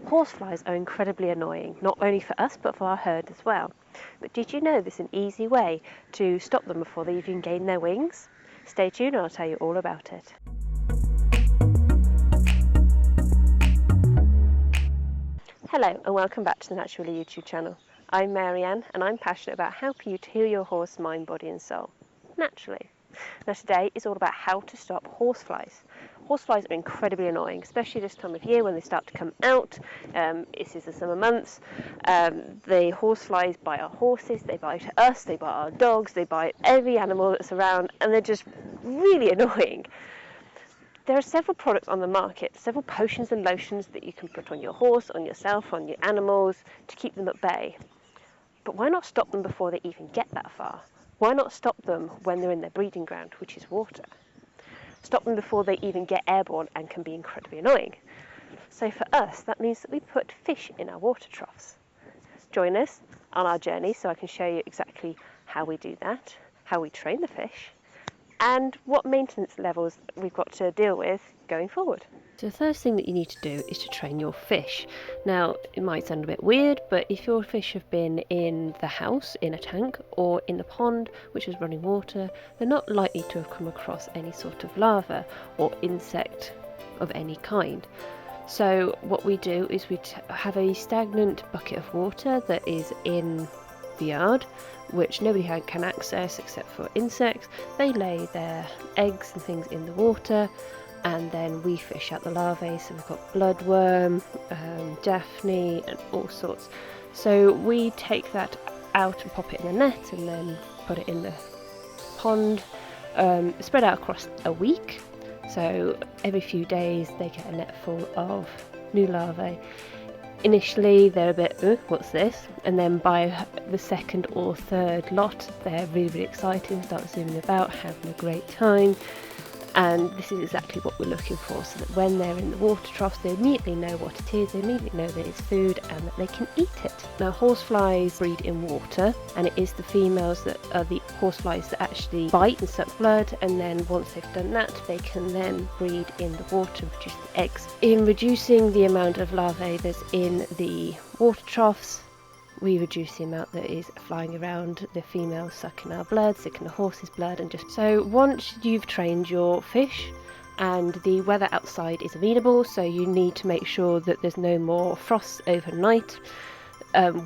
Horseflies are incredibly annoying, not only for us but for our herd as well. But did you know there's an easy way to stop them before they even gain their wings? Stay tuned and I'll tell you all about it. Hello and welcome back to the Naturally YouTube channel. I'm Marianne and I'm passionate about helping you to heal your horse mind, body and soul, naturally. Now today is all about how to stop horseflies. Horseflies are incredibly annoying, especially this time of year when they start to come out. This is the summer months. The horseflies bite our horses, they bite us, they bite our dogs, they bite every animal that's around, and they're just really annoying. There are several products on the market, several potions and lotions that you can put on your horse, on yourself, on your animals to keep them at bay. But why not stop them before they even get that far? Why not stop them when they're in their breeding ground, which is water? Stop them before they even get airborne and can be incredibly annoying. So for us, that means that we put fish in our water troughs. Join us on our journey so I can show you exactly how we do that, how we train the fish, and what maintenance levels we've got to deal with going forward. So the first thing that you need to do is to train your fish. Now, it might sound a bit weird, but if your fish have been in the house, in a tank, or in the pond, which is running water, they're not likely to have come across any sort of larva or insect of any kind. So what we do is we have a stagnant bucket of water that is in the yard, which nobody can access except for insects. They lay their eggs and things in the water, and then we fish out the larvae. So we've got bloodworm, daphne and all sorts. So we take that out and pop it in the net and then put it in the pond, spread out across a week. So every few days they get a net full of new larvae. Initially they're a bit, what's this? And then by the second or third lot they're really excited, start zooming about, having a great time. And this is exactly what we're looking for, so that when they're in the water troughs they immediately know what it is, they immediately know that it's food and that they can eat it. Now horseflies breed in water, and it is the females that are the horseflies that actually bite and suck blood, and then once they've done that they can then breed in the water and produce the eggs. In reducing the amount of larvae that's in the water troughs, we reduce the amount that is flying around, the females sucking our blood, sucking the horse's blood, and just so once you've trained your fish and the weather outside is amenable, so you need to make sure that there's no more frosts overnight,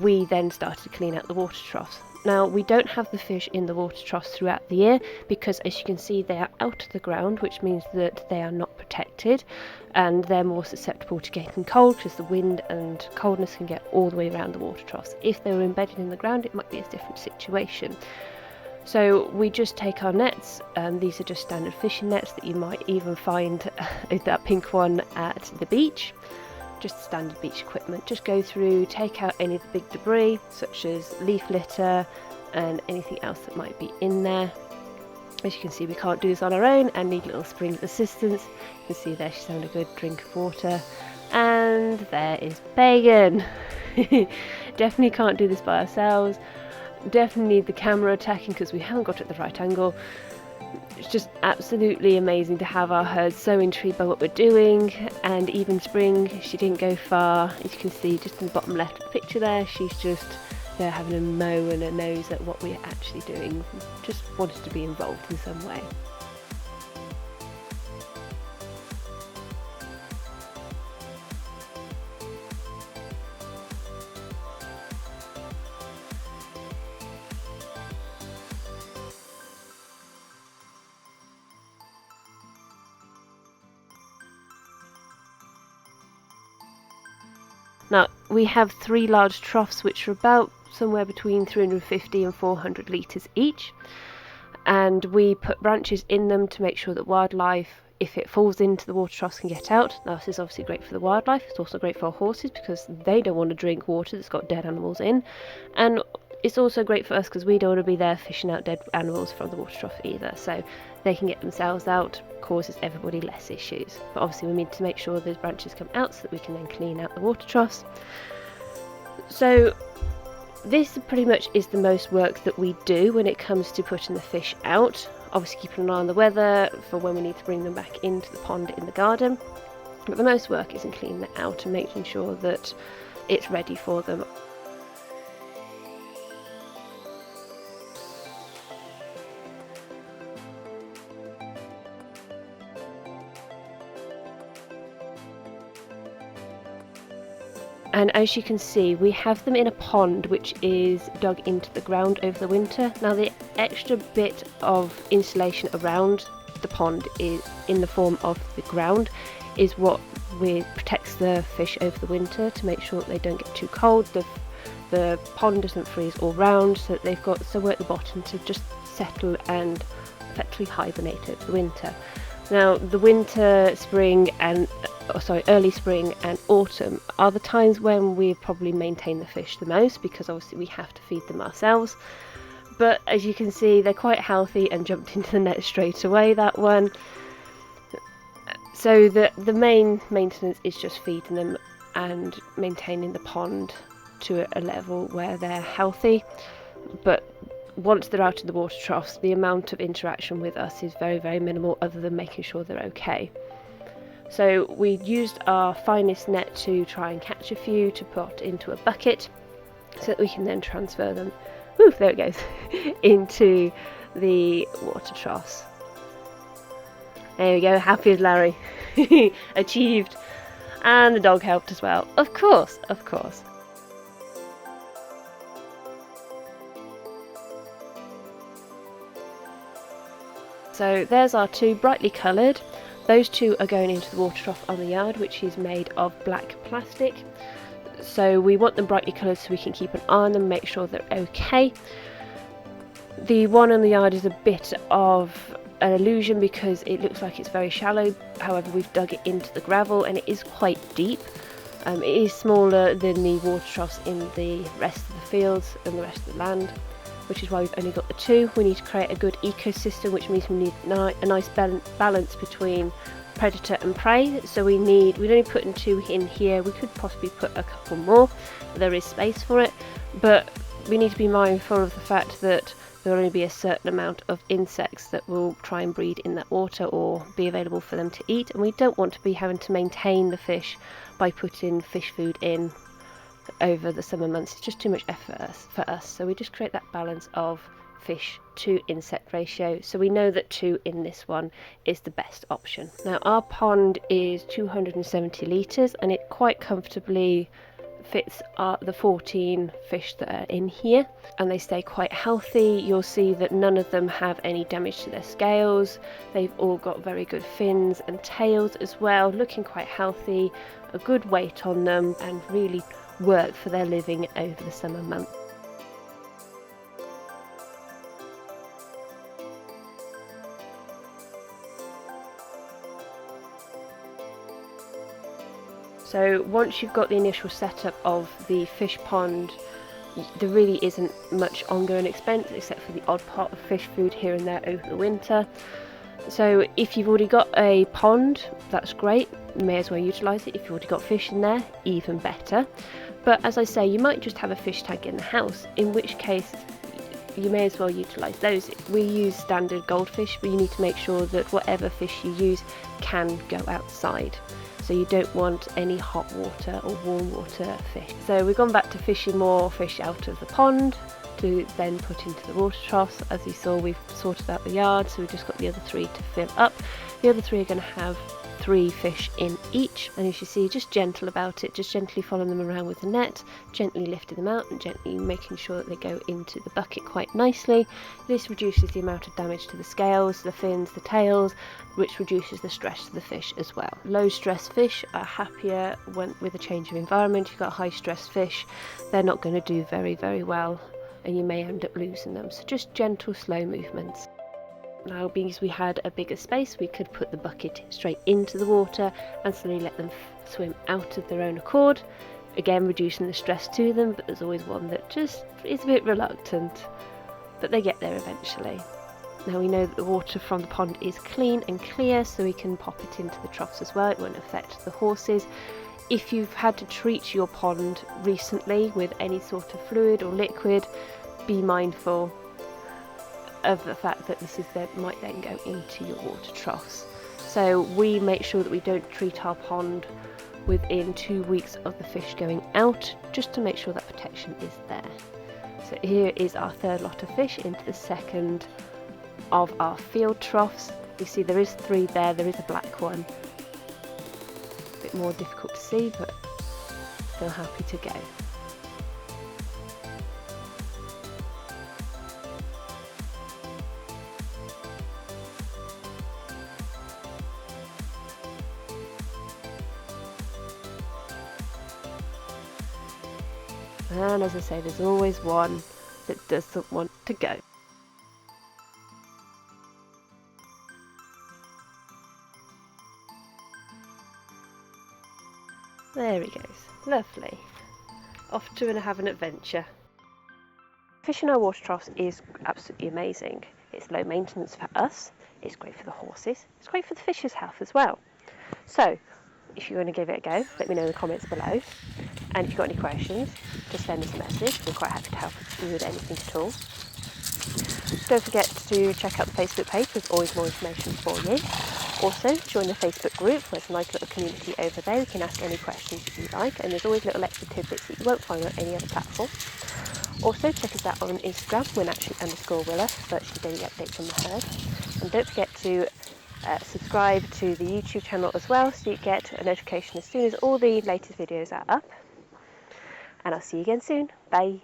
we then start to clean out the water troughs. Now we don't have the fish in the water troughs throughout the year because, as you can see, they are out of the ground, which means that they are not protected and they're more susceptible to getting cold because the wind and coldness can get all the way around the water troughs. If they were embedded in the ground it might be a different situation. So we just take our nets, these are just standard fishing nets that you might even find that pink one at the beach. Just standard beach equipment. Just go through, take out any of the big debris such as leaf litter and anything else that might be in there. As you can see, we can't do this on our own and need little spring assistance. You can see there she's having a good drink of water, and there is Pagan. Definitely can't do this by ourselves. Definitely need the camera attacking because we haven't got it at the right angle. It's just absolutely amazing to have our herd so intrigued by what we're doing. And even Spring, she didn't go far. As you can see just in the bottom left of the picture there, she's just there having a mow and a nose at what we're actually doing. Just wanted to be involved in some way. Now we have 3 large troughs which are about somewhere between 350 and 400 litres each, and we put branches in them to make sure that wildlife, if it falls into the water troughs, can get out. Now this is obviously great for the wildlife, it's also great for our horses because they don't want to drink water that's got dead animals in, and it's also great for us because we don't want to be there fishing out dead animals from the water trough either, so they can get themselves out, causes everybody less issues. But obviously we need to make sure those branches come out so that we can then clean out the water troughs. So this pretty much is the most work that we do when it comes to putting the fish out. Obviously keeping an eye on the weather for when we need to bring them back into the pond in the garden. But the most work is in cleaning it out and making sure that it's ready for them. And as you can see, we have them in a pond which is dug into the ground over the winter. Now the extra bit of insulation around the pond is in the form of the ground is what protects the fish over the winter, to make sure that they don't get too cold, the pond doesn't freeze all round, so that they've got somewhere at the bottom to just settle and effectively hibernate over the winter. Now the early spring and autumn are the times when we probably maintain the fish the most, because obviously we have to feed them ourselves. But as you can see, they're quite healthy and jumped into the net straight away, that one. So the main maintenance is just feeding them and maintaining the pond to a level where they're healthy. But once they're out in the water troughs, the amount of interaction with us is very, very minimal, other than making sure they're okay. So we used our finest net to try and catch a few to put into a bucket, so that we can then transfer them, there it goes, into the water troughs. There we go, happy as Larry. Achieved. And the dog helped as well. Of course, of course. So there's our two brightly coloured. Those two are going into the water trough on the yard, which is made of black plastic. So we want them brightly coloured so we can keep an eye on them, make sure they're okay. The one on the yard is a bit of an illusion because it looks like it's very shallow. However, we've dug it into the gravel and it is quite deep. It is smaller than the water troughs in the rest of the fields and the rest of the land, which is why we've only got the two. We need to create a good ecosystem, which means we need a nice balance between predator and prey. So we're only putting two in here. We could possibly put a couple more. There is space for it, but we need to be mindful of the fact that there will only be a certain amount of insects that will try and breed in that water or be available for them to eat, and we don't want to be having to maintain the fish by putting fish food in over the summer months. It's just too much effort for us, so we just create that balance of fish to insect ratio, so we know that 2 in this one is the best option. Now our pond is 270 litres and it quite comfortably fits the 14 fish that are in here, and they stay quite healthy. You'll see that none of them have any damage to their scales. They've all got very good fins and tails as well, looking quite healthy, a good weight on them, and really work for their living over the summer months. So once you've got the initial setup of the fish pond, there really isn't much ongoing expense except for the odd pot of fish food here and there over the winter. So if you've already got a pond, that's great, you may as well utilise it. If you've already got fish in there, even better. But as I say, you might just have a fish tank in the house, in which case you may as well utilise those. We use standard goldfish, but you need to make sure that whatever fish you use can go outside. So you don't want any hot water or warm water fish. So we've gone back to fishing more fish out of the pond to then put into the water troughs. As you saw, we've sorted out the yard, so we've just got the other 3 to fill up. The other 3 are going to have 3 fish in each, and as you see, just gentle about it, just gently following them around with the net, gently lifting them out and gently making sure that they go into the bucket quite nicely. This reduces the amount of damage to the scales, the fins, the tails, which reduces the stress to the fish as well. Low stress fish are happier with a change of environment. If you've got high stress fish, they're not going to do very, very well, and you may end up losing them. So just gentle, slow movements. Now, because we had a bigger space, we could put the bucket straight into the water and slowly let them swim out of their own accord, again reducing the stress to them, but there's always one that just is a bit reluctant, but they get there eventually. Now we know that the water from the pond is clean and clear, so we can pop it into the troughs as well. It won't affect the horses. If you've had to treat your pond recently with any sort of fluid or liquid, be mindful of the fact that might then go into your water troughs. So we make sure that we don't treat our pond within 2 weeks of the fish going out, just to make sure that protection is there. So here is our third lot of fish into the second of our field troughs. You see there is 3 there, there is a black one. A bit more difficult to see, but still happy to go. And as I say, there's always one that doesn't want to go. There he goes, lovely. Off to have an adventure. Fishing our water troughs is absolutely amazing. It's low maintenance for us, it's great for the horses, it's great for the fish's health as well. So, if you're going to give it a go, let me know in the comments below. And if you've got any questions, just send us a message. We're quite happy to help you with anything at all. Don't forget to check out the Facebook page, there's always more information for you. Also, join the Facebook group, where it's a nice little community over there. You can ask any questions if you like, and there's always little extra tidbits that you won't find on any other platform. Also, check us out on Instagram, we're Naturally_Wilor, for virtually daily updates on the herd. And don't forget to subscribe to the YouTube channel as well, so you get a notification as soon as all the latest videos are up. And I'll see you again soon. Bye.